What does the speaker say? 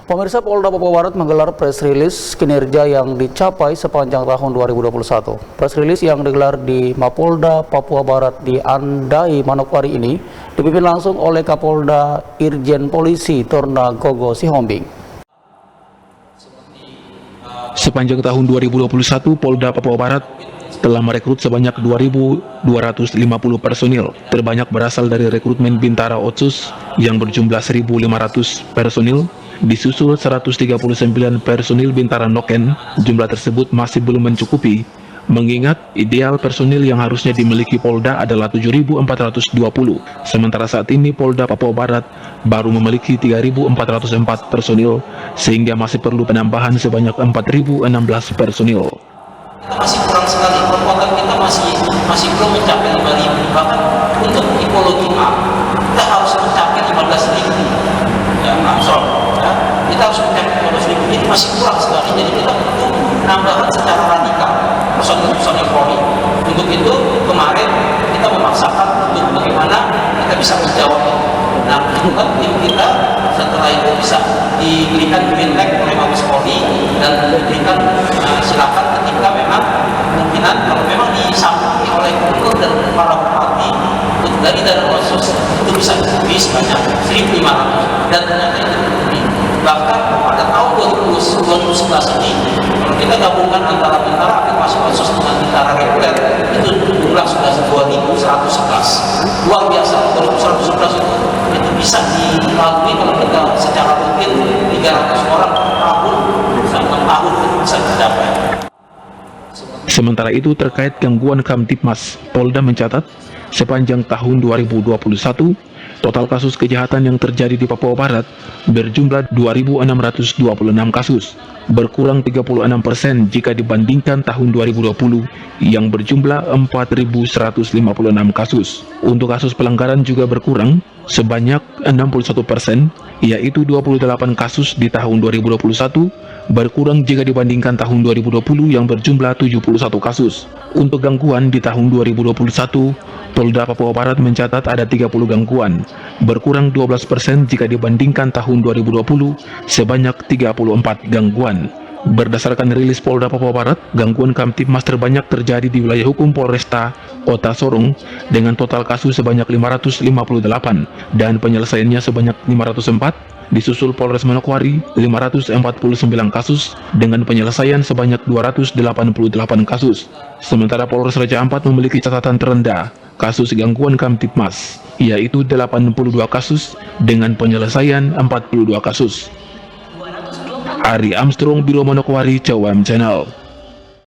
Pemirsa, Polda Papua Barat menggelar press release kinerja yang dicapai sepanjang tahun 2021. Press release yang digelar di Mapolda Papua Barat di Andai, Manokwari ini dipimpin langsung oleh Kapolda Irjen Polisi Torna Gogo Sihombing. Sepanjang tahun 2021, Polda Papua Barat telah merekrut sebanyak 2.250 personil. Terbanyak berasal dari rekrutmen Bintara Otsus yang berjumlah 1.500 personil, disusul 139 personil Bintara Noken. Jumlah tersebut masih belum mencukupi, mengingat ideal personil yang harusnya dimiliki Polda adalah 7.420. Sementara saat ini Polda Papua Barat baru memiliki 3.404 personil, sehingga masih perlu penambahan sebanyak 4.016 personil. Kita masih kurang sekali, kekuatan kita masih belum mencapai 5.000. Bahkan untuk tipologi A kita harus mencapai 15.000. Ya, kita harus mencapai 15.000. Ini masih kurang sekali. Jadi kita butuh penambahan secara radikal personil Polri. Untuk itu kemarin kita memaksakan untuk bagaimana kita bisa menjawab. Nah, tim kita setelah itu bisa diberikan green light oleh Mabes Polri dan diberikan silakan ketika memang kemungkinan kalau memang disambung oleh gubernur dan para bupati dari dana khusus itu bisa lebih sebanyak 1.500 dan ternyata itu terbukti. Bahkan pada tahun 2011 ini kalau kita gabungkan antara Bintara Afirmasi Khusus dengan Bintara reguler itu jumlah sudah 2.111. Luar biasa. 2.111 itu bisa dilalui kalau kita secara rutin 300 orang per tahun sampai 6 tahun itu bisa tercapai. Sementara itu, terkait gangguan Kamtibmas, Polda mencatat sepanjang tahun 2021 total kasus kejahatan yang terjadi di Papua Barat berjumlah 2.626 kasus, berkurang 36% jika dibandingkan tahun 2020 yang berjumlah 4.156 kasus. Untuk kasus pelanggaran juga berkurang sebanyak 61%, yaitu 28 kasus di tahun 2021, berkurang jika dibandingkan tahun 2020 yang berjumlah 71 kasus. Untuk gangguan di tahun 2021, Polda Papua Barat mencatat ada 30 gangguan, berkurang 12% jika dibandingkan tahun 2020 sebanyak 34 gangguan. Berdasarkan rilis Polda Papua Barat, gangguan Kamtibmas terbanyak terjadi di wilayah hukum Polresta Kota Sorong dengan total kasus sebanyak 558 dan penyelesaiannya sebanyak 504, disusul Polres Manokwari 549 kasus dengan penyelesaian sebanyak 288 kasus. Sementara Polres Raja Ampat memiliki catatan terendah kasus gangguan Kamtibmas, yaitu 82 kasus dengan penyelesaian 42 kasus. Ari Armstrong, Biro Manokwari, Cawam Channel.